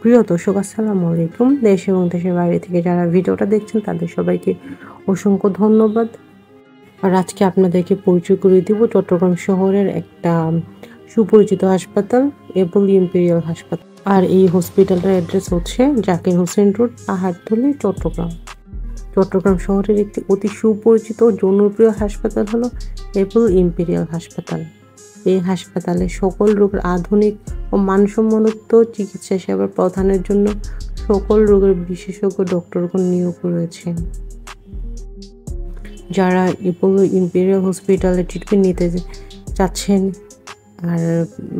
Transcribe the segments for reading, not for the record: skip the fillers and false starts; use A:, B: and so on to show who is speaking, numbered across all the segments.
A: প্রিয় দর্শক, আসসালামু আলাইকুম। দেশ এবং দেশের বাইরে থেকে যারা ভিডিওটা দেখছেন তাদের সবাইকে অসংখ্য ধন্যবাদ। আর আজকে আপনাদেরকে পরিচয় করে দিব চট্টগ্রাম শহরের একটা সুপরিচিত হাসপাতাল, এবল ইম্পেরিয়াল হাসপাতাল। আর এই হসপিটালটার অ্যাড্রেস হচ্ছে জাকির হোসেন রোড, পাহাড়তলী, চট্টগ্রাম। চট্টগ্রাম শহরের একটি অতি সুপরিচিত জনপ্রিয় হাসপাতাল হলো এবল ইম্পেরিয়াল হাসপাতাল। এই হাসপাতালে সকল রোগের আধুনিক ও মানসম্মত চিকিৎসা সেবা প্রদানের জন্য সকল রোগের বিশেষজ্ঞ ডক্টরগণ নিয়োগ রয়েছেন। যারা এবল ইম্পেরিয়াল হসপিটালে ট্রিটমেন্ট নিতে চাচ্ছেন আর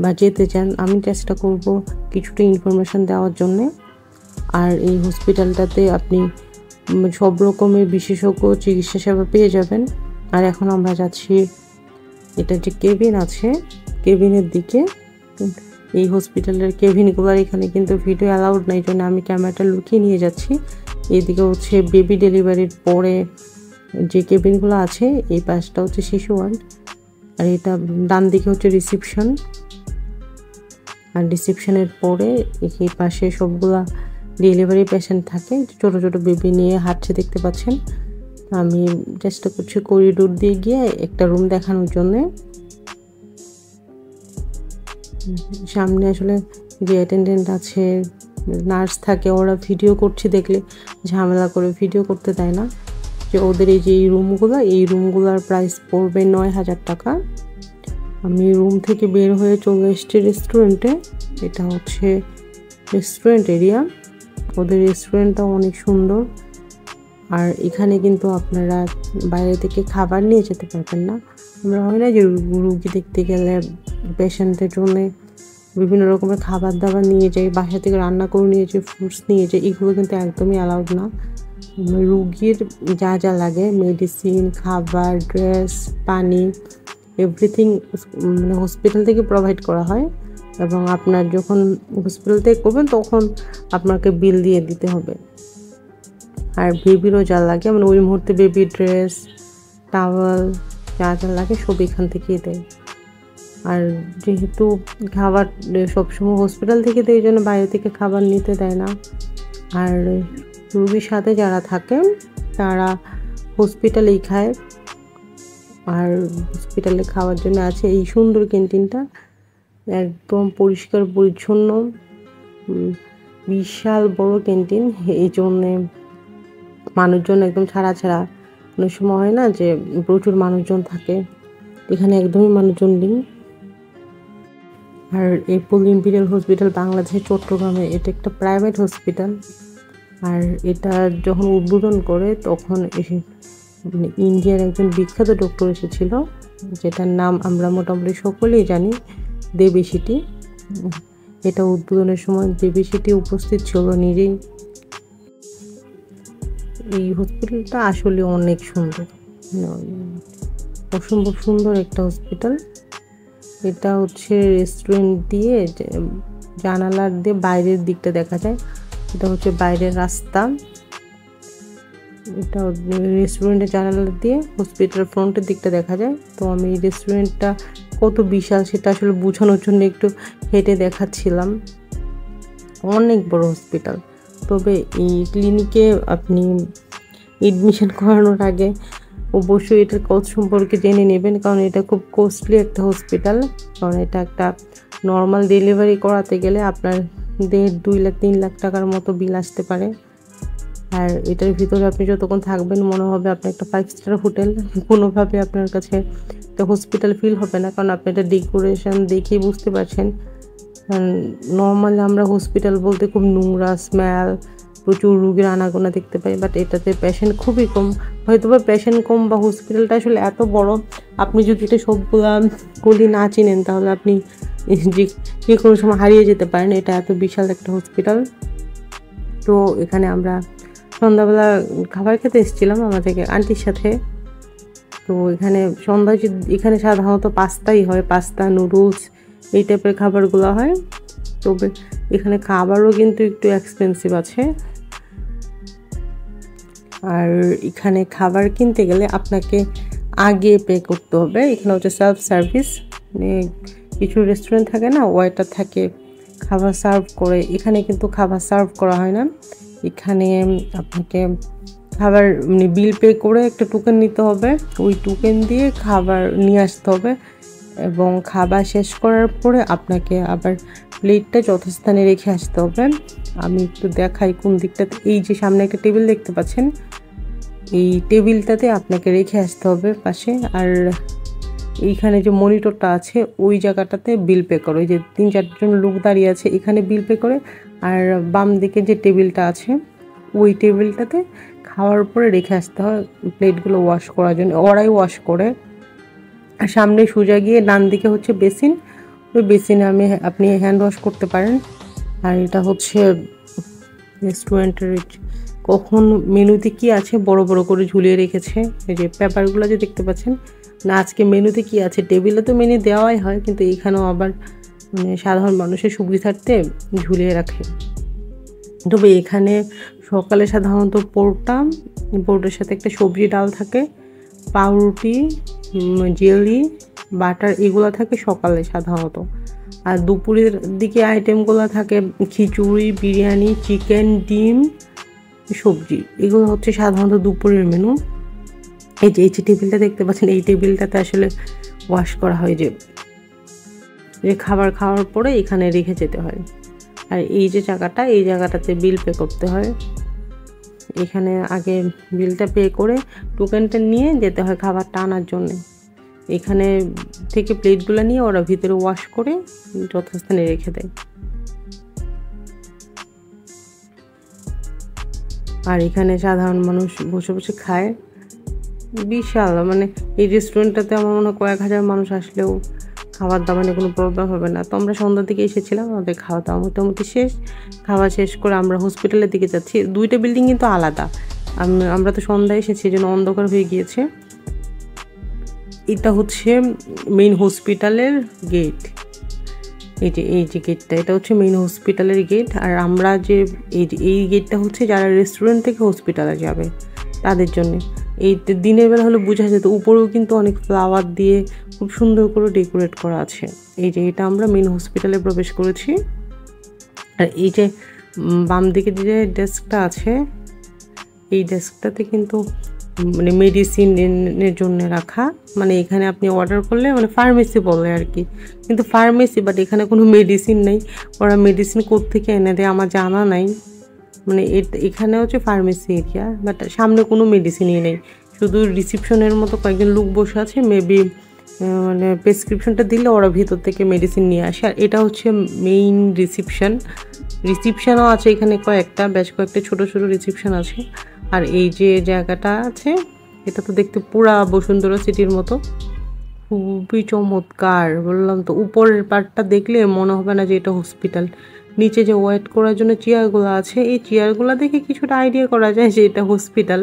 A: বা যেতে চান, আমি চেষ্টা করব কিছুটা ইনফরমেশান দেওয়ার জন্যে। আর এই হসপিটালটাতে আপনি সব রকমের বিশেষজ্ঞ চিকিৎসা সেবা পেয়ে যাবেন। আর এখন আমরা যাচ্ছি, এটা যে কেবিন আছে কেবিনের দিকে। এই হসপিটালের কেবিনগুলোর এখানে কিন্তু ভিডিও অ্যালাউড নাই, জন্য আমি ক্যামেরাটা লুকিয়ে নিয়ে যাচ্ছি। এইদিকে হচ্ছে বেবি ডেলিভারির পরে যে কেবিনগুলো আছে, এই পাশটা হচ্ছে শিশু ওয়ার্ড, আর এটা ডান দিকে হচ্ছে রিসেপশন। আর রিসেপশনের পরে এই পাশে সবগুলা ডেলিভারি পেশেন্ট থাকে, ছোট ছোট বেবি নিয়ে হাঁটছে দেখতে পাচ্ছেন। আমি চেষ্টা করছি করিডোর দিয়ে গিয়ে একটা রুম দেখানোর জন্য। সামনে আসলে যে অ্যাটেন্ডেন্ট আছে, নার্স থাকে, ওরা ভিডিও করছি দেখলে ঝামেলা করে ভিডিও করতে দেয় না। যে ওদের এই যে এই রুমগুলোর প্রাইস পড়বে 9,000 টাকা। আমি রুম থেকে বের হয়ে চলে এসেছি রেস্টুরেন্টে। এটা হচ্ছে রেস্টুরেন্ট এরিয়া। ওদের রেস্টুরেন্টটাও অনেক সুন্দর। আর এখানে কিন্তু আপনারা বাইরে থেকে খাবার নিয়ে যেতে পারবেন না। আমরা হয় না যে রুগী দেখতে গেলে পেশেন্টের জন্য বিভিন্ন রকমের খাবার দাবার নিয়ে যাই, বাসা থেকে রান্না করে নিয়ে যাই, ফ্রুটস নিয়ে যাই, এগুলো কিন্তু একদমই অ্যালাউড না। রুগীর যা যা লাগে, মেডিসিন, খাবার, ড্রেস, পানি, এভরিথিং মানে হসপিটাল থেকে প্রোভাইড করা হয়। এবং আপনার যখন হসপিটাল থেকে করবেন তখন আপনাকে বিল দিয়ে দিতে হবে। আর বেবিরও যা লাগে, মানে ওই মুহূর্তে বেবি ড্রেস, টাওয়াল যা যা লাগে সব এখান থেকেই দেয়। আর যেহেতু খাবার সবসময় হসপিটাল থেকে দেয়, এই জন্য বাইরে থেকে খাবার নিতে দেয় না। আর রুগীর সাথে যারা থাকেন তারা হসপিটালেই খায়। আর হসপিটালে খাওয়ার জন্য আছে এই সুন্দর ক্যান্টিনটা, একদম পরিষ্কার পরিচ্ছন্ন, বিশাল বড় ক্যান্টিন। এই জন্যে মানুষজন একদম ছাড়া ছাড়া। অনেক সময় হয় না যে প্রচুর মানুষজন থাকে, এখানে একদমই মানুষজন নেই। আর এবল ইম্পেরিয়াল হসপিটাল বাংলাদেশের চট্টগ্রামে, এটা একটা প্রাইভেট হসপিটাল। আর এটা যখন উদ্বোধন করে তখন মানে ইন্ডিয়ার একজন বিখ্যাত ডক্টর এসেছিল, যেটার নাম আমরা মোটামুটি সকলেই জানি, দেবী সিটি। এটা উদ্বোধনের সময় দেবী সিটি উপস্থিত ছিল নিজেই। এই হসপিটালটা আসলে অনেক সুন্দর, অসম্ভব সুন্দর একটা হসপিটাল। এটা হচ্ছে রেস্টুরেন্ট দিয়ে জানালার দিয়ে বাইরের দিকটা দেখা যায়। এটা হচ্ছে বাইরের রাস্তা। এটা রেস্টুরেন্টের জানালা দিয়ে হসপিটাল ফ্রন্টের দিকটা দেখা যায়। তো আমি এই রেস্টুরেন্টটা কত বিশাল সেটা আসলে বোঝানোর জন্য একটু হেঁটে দেখাচ্ছিলাম। অনেক বড় হসপিটাল। তবে এই ক্লিনিকে আপনি এডমিশন করানোর আগে অবশ্যই এটার কস্ট সম্পর্কে জেনে নেবেন, কারণ এটা খুব কস্টলি একটা হসপিটাল। কারণ এটা একটা নর্মাল ডেলিভারি করাতে গেলে আপনার 1.5, 2 লাখ, 3 লাখ টাকার মতো বিল আসতে পারে। আর এটার ভিতরে আপনি যতক্ষণ থাকবেন মনে হবে আপনি একটা 5 স্টার হোটেল। কোনোভাবে আপনার কাছে একটা হসপিটাল ফিল হবে না, কারণ আপনি এটা ডেকোরেশন দেখেই বুঝতে পারছেন। নর্মালি আমরা হসপিটাল বলতে খুব নোংরা স্মেল, প্রচুর রুগীর আনাগোনা দেখতে পাই, বাট এটাতে পেশেন্ট খুবই কম। হয়তো বা পেশেন্ট কম বা হসপিটালটা আসলে এত বড়, আপনি যদি এটা সবগুলা গলি না চিনেন তাহলে আপনি যে কোনো সময় হারিয়ে যেতে পারেন। এটা এত বিশাল একটা হসপিটাল। তো এখানে আমরা সন্ধ্যাবেলা খাবার খেতে এসেছিলাম আমাদের আন্টির সাথে। তো এখানে সন্ধ্যায় এখানে সাধারণত পাস্তাই হয়, পাস্তা, নুডলস এই টাইপের খাবারগুলো হয়। তবে এখানে খাবারও কিন্তু একটু এক্সপেন্সিভ আছে। আর এখানে খাবার কিনতে গেলে আপনাকে আগে পে করতে হবে। এখানে হচ্ছে সেলফ সার্ভিস, মানে কিছু রেস্টুরেন্ট থাকে না, ওয়েটার থাকে, খাবার সার্ভ করে। এখানে কিন্তু খাবার সার্ভ করা হয় না, এখানে আপনাকে খাবার মানে বিল পে করে একটা টোকেন নিতে হবে, ওই টোকেন দিয়ে খাবার নিয়ে আসতে হবে এবং খাবার শেষ করার পরে আপনাকে আবার প্লেটটা যথাস্থানে রেখে আসতে হবে। আমি একটু দেখাই কোন দিকটাতে। এই যে সামনে একটা টেবিল দেখতে পাচ্ছেন, এই টেবিলটাতে আপনাকে রেখে আসতে হবে পাশে। আর এইখানে যে মনিটরটা আছে ওই জায়গাটাতে বিল পে করে, ওই যে 3-4জন লোক দাঁড়িয়ে আছে এখানে বিল পে করে। আর বাম দিকে যে টেবিলটা আছে ওই টেবিলটাতে খাওয়ার পরে রেখে আসতে হয় প্লেটগুলো ওয়াশ করার জন্য, ওরাই ওয়াশ করে। আর সামনে সোজা গিয়ে ডান দিকে হচ্ছে বেসিন, ওই বেসিনে আপনি হ্যান্ড ওয়াশ করতে পারেন। আর এটা হচ্ছে রেস্টুরেন্টের কখন মেনুতে কি আছে বড় বড় করে ঝুলিয়ে রেখেছে, এই যে পেপারগুলো যে দেখতে পাচ্ছেন না, আজকে মেনুতে কি আছে। টেবিলে তো মেনু দেওয়াই হয়, কিন্তু এখানেও আবার মানে সাধারণ মানুষের সুবিধার্থে ঝুলিয়ে রাখে। তবে এখানে সকালে সাধারণত পোর্টের সাথে একটা সবজি ডাল থাকে, পাউরুটি, জেলি, বাটার এগুলো থাকে সকালে সাধারণত। আর দুপুরের দিকে আইটেমগুলো থাকে খিচুড়ি, বিরিয়ানি, চিকেন, ডিম, সবজি, এগুলো হচ্ছে সাধারণত দুপুরের মেনু। এই যে টেবিলটা দেখতে পাচ্ছেন, এই টেবিলটাতে আসলে ওয়াশ করা হয়, যে খাবার খাওয়ার পরে এখানে রেখে যেতে হয়। আর এই যে জায়গাটা, এই জায়গাটাতে বিল পে করতে হয়। এখানে আগে বিলটা পে করে টোকেনটা নিয়ে যেতে হয় খাবারটা আনার জন্যে। এখানে থেকে প্লেটগুলো নিয়ে ওরা ভিতরে ওয়াশ করে যথাস্থানে রেখে দেয়। আর এখানে সাধারণ মানুষ বসে বসে খায়। বিশাল মানে এই রেস্টুরেন্টটাতে আমার মনে হয় কয়েক হাজার মানুষ আসলেও খাবার দাবার নিয়ে কোনো প্রবলেম হবে না। তো আমরা সন্ধ্যার দিকে এসেছিলাম, আমাদের খাওয়া দাওয়া মোটামুটি শেষ। খাওয়া শেষ করে আমরা হসপিটালের দিকে যাচ্ছি। দুইটা বিল্ডিং কিন্তু আলাদা, আমরা তো সন্ধ্যায় এসেছি, এই জন্য অন্ধকার হয়ে গিয়েছে। এটা হচ্ছে মেইন হসপিটালের গেট, এই যে গেটটা, এটা হচ্ছে মেইন হসপিটালের গেট। আর আমরা যে এই গেটটা হচ্ছে যারা রেস্টুরেন্ট থেকে হসপিটালে যাবে তাদের জন্য। এই দিনের বেলা হলে বোঝা যেত, উপরেও কিন্তু অনেক ফ্লাওয়ার দিয়ে খুব সুন্দর করে ডেকোরেট করা আছে। এই যে এটা আমরা মেইন হসপিটালে প্রবেশ করেছি। আর এই যে বাম দিকে যে ডেস্কটা আছে, এই ডেস্কটাতে কিন্তু মানে মেডিসিনের জন্য রাখা, মানে এখানে আপনি অর্ডার করলে মানে ফার্মেসি বলে আর কি, কিন্তু ফার্মেসি বাট এখানে কোনো মেডিসিন নেই। ওরা মেডিসিন কোত্থেকে এনে দেয় আমার জানা নাই। মানে এখানে হচ্ছে ফার্মেসি এরিয়া, বাট সামনে কোনো মেডিসিনই নেই, শুধু রিসিপশনের মতো কয়েকজন লোক বসে আছে। মেবি মানে প্রেসক্রিপশনটা দিলে ওরা ভিতর থেকে মেডিসিন নিয়ে আসে। আর এটা হচ্ছে মেইন রিসিপশনও আছে এখানে বেশ কয়েকটা ছোটো ছোটো রিসিপশন আছে। আর এই যে জায়গাটা আছে এটা তো দেখতে পুরা বসুন্ধরা সিটির মতো, খুবই চমৎকার। বললাম তো, উপরের পার্টটা দেখলে মনে হবে না যে এটা হসপিটাল। নিচে যে ওয়েট করার জন্য চেয়ারগুলো আছে, এই চেয়ারগুলো দেখে কিছুটা আইডিয়া করা যায় যে এটা হসপিটাল।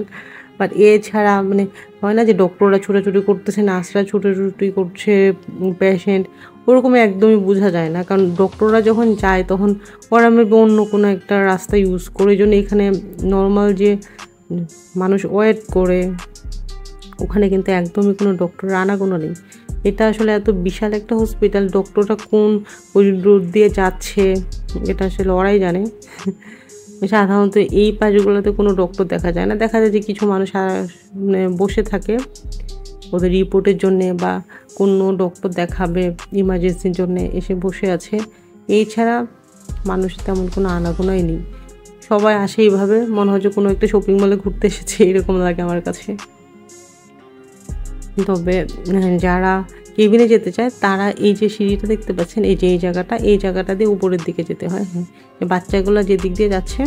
A: বাট এছাড়া মানে হয় না যে ডক্টররা ছোটাছুটি করতেছে, নার্সরা ছোটাছুটি করছে, পেশেন্ট ওরকম একদমই বোঝা যায় না। কারণ ডক্টররা যখন যায় তখন ওরা মেবি অন্য কোনো একটা রাস্তা ইউজ করে, এই জন্য এখানে নর্মাল যে মানুষ ওয়েট করে ওখানে কিন্তু একদমই কোনো ডক্টর আনাগোনা নেই। এটা আসলে এত বিশাল একটা হসপিটাল, ডক্টরটা কোন ওই রোড দিয়ে যাচ্ছে এটা আসলে ওরাই জানে। সাধারণত এই পাশগুলোতে কোনো ডক্টর দেখা যায় না, দেখা যায় যে কিছু মানুষ মানে বসে থাকে ওদের রিপোর্টের জন্যে বা কোনো ডক্টর দেখাবে ইমার্জেন্সির জন্যে এসে বসে আছে। এছাড়া মানুষ তেমন কোনো আনাগোনাই নেই, সবাই আসে এইভাবে, মনে হয় যে কোনো একটা শপিং মলে ঘুরতে এসেছে এরকম লাগে আমার কাছে। তবে যারা কেবিনে যেতে চায় তারা এই যে সিঁড়িটা দেখতে পাচ্ছেন, এই যে এই জায়গাটা দিয়ে উপরের দিকে যেতে হয়। হ্যাঁ, বাচ্চাগুলো যে দিক দিয়ে যাচ্ছে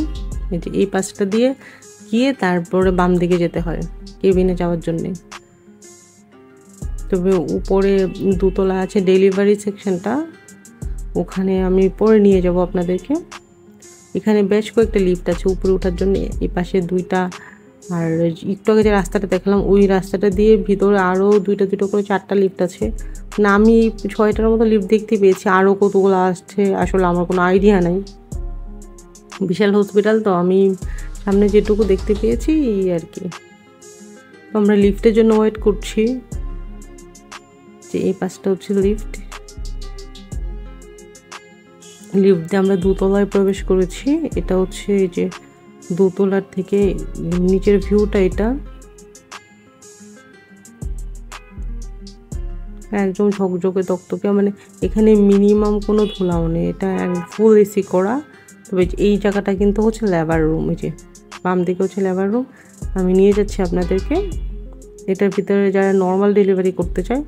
A: এই যে এই পাশটা দিয়ে গিয়ে তারপরে বাম দিকে যেতে হয় কেবিনে যাওয়ার জন্যে। তবে উপরে দোতলা আছে ডেলিভারি সেকশনটা, ওখানে আমি পরে নিয়ে যাব আপনাদেরকে। এখানে বেশ কয়েকটা লিফট আছে উপরে ওঠার জন্য, এই পাশে দুইটা। আর একটু আগে যে রাস্তাটা দেখলাম ওই রাস্তাটা দিয়ে ভিতরে আরও দুটো করে 4টা লিফট আছে। না আমি 6টার মতো লিফট দেখতে পেয়েছি, আরও কতগুলো আসছে আসলে আমার কোনো আইডিয়া নাই। বিশাল হসপিটাল তো, আমি সামনে যেটুকু দেখতে পেয়েছি এই আর কি। তো আমরা লিফটের জন্য ওয়েট করছি, যে এই পাশটা হচ্ছে লিফট। লিফট দিয়ে আমরা দোতলায় প্রবেশ করেছি। এটা হচ্ছে এই যে দোতলার থেকে নিচের ভিউটা, এটা একদম ঝকঝকে তকতকে, মানে এখানে মিনিমাম কোনো ধুলাও নেই, এটা ফুল এসি করা। তবে এই জায়গাটা কিন্তু হচ্ছে লেবার রুম, এই যে বাম দিকে হচ্ছে লেবার রুম। আমি নিয়ে যাচ্ছি আপনাদেরকে। এটার ভিতরে যারা নর্মাল ডেলিভারি করতে চায়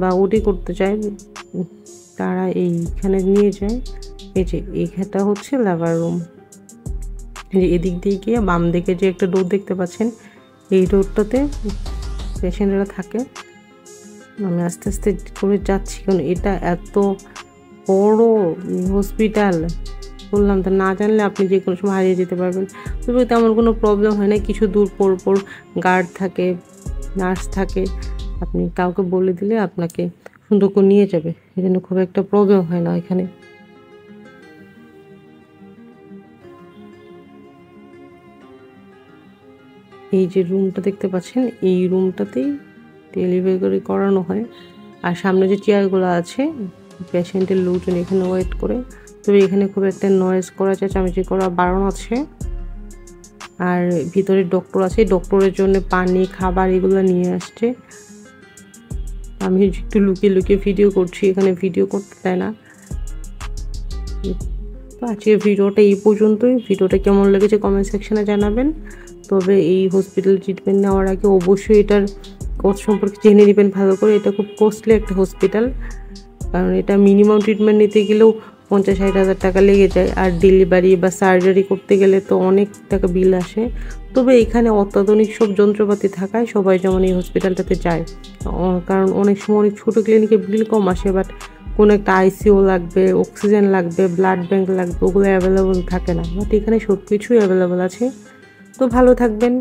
A: বা ওটি করতে চায় তারা এইখানে নিয়ে যায়। এই যে এইখানটা হচ্ছে লেবার রুম। যে এদিক দিয়ে গিয়ে বাম দিকে যে একটা ডোর দেখতে পাচ্ছেন, এই ডোরটাতে পেশেন্টরা থাকে। আমি আস্তে আস্তে করে যাচ্ছি, কারণ এটা এত বড় হসপিটাল, বললাম তো, না জানলে আপনি যে কোনো সময় হারিয়ে যেতে পারবেন। তবে তেমন কোনো প্রবলেম হয় না, কিছু দূর পর পর গার্ড থাকে, নার্স থাকে, আপনি কাউকে বলে দিলে আপনাকে সুন্দর করে নিয়ে যাবে, এই জন্য খুব একটা প্রবলেম হয় না এখানে। এই যে রুমটা দেখতে পাচ্ছেন, এই রুমটাতেই ডেলিভারি করানো হয়। আর সামনে যে চেয়ারগুলো আছে, পেশেন্টের লোকজন এখানে ওয়েট করে। তবে এখানে খুব একটা নয়েজ করা, চেঁচামেচি করা বারণ আছে। আর ভিতরে ডক্টর আছে, ডক্টরের জন্য পানি খাবার এগুলো নিয়ে আসছে। আমি একটু লুকিয়ে লুকিয়ে ভিডিও করছি, এখানে ভিডিও করতে দেয় না। তো আজকের ভিডিওটা এই পর্যন্তই। ভিডিওটা কেমন লেগেছে কমেন্ট সেকশনে জানাবেন। তবে এই হসপিটাল ট্রিটমেন্ট নেওয়ার আগে অবশ্যই এটার কোর্স সম্পর্কে জেনে নেবেন ভালো করে। এটা খুব কস্টলি একটা হসপিটাল, কারণ এটা মিনিমাম ট্রিটমেন্ট নিতে গেলেও 50-60 হাজার টাকা লেগে যায়। আর ডেলিভারি বা সার্জারি করতে গেলে তো অনেক টাকা বিল আসে। তবে এখানে অত্যাধুনিক সব যন্ত্রপাতি থাকায় সবাই যেমন এই হসপিটালটাতে যায়। কারণ অনেক সময় অনেক ছোটো ক্লিনিকে বিল কম আসে, বাট কোনো একটা আইসিইউ লাগবে, অক্সিজেন লাগবে, ব্লাড ব্যাঙ্ক লাগবে, ওগুলো অ্যাভেলেবল থাকে না। বাট এখানে সব কিছুই অ্যাভেলেবল আছে। তো ভালো থাকবেন।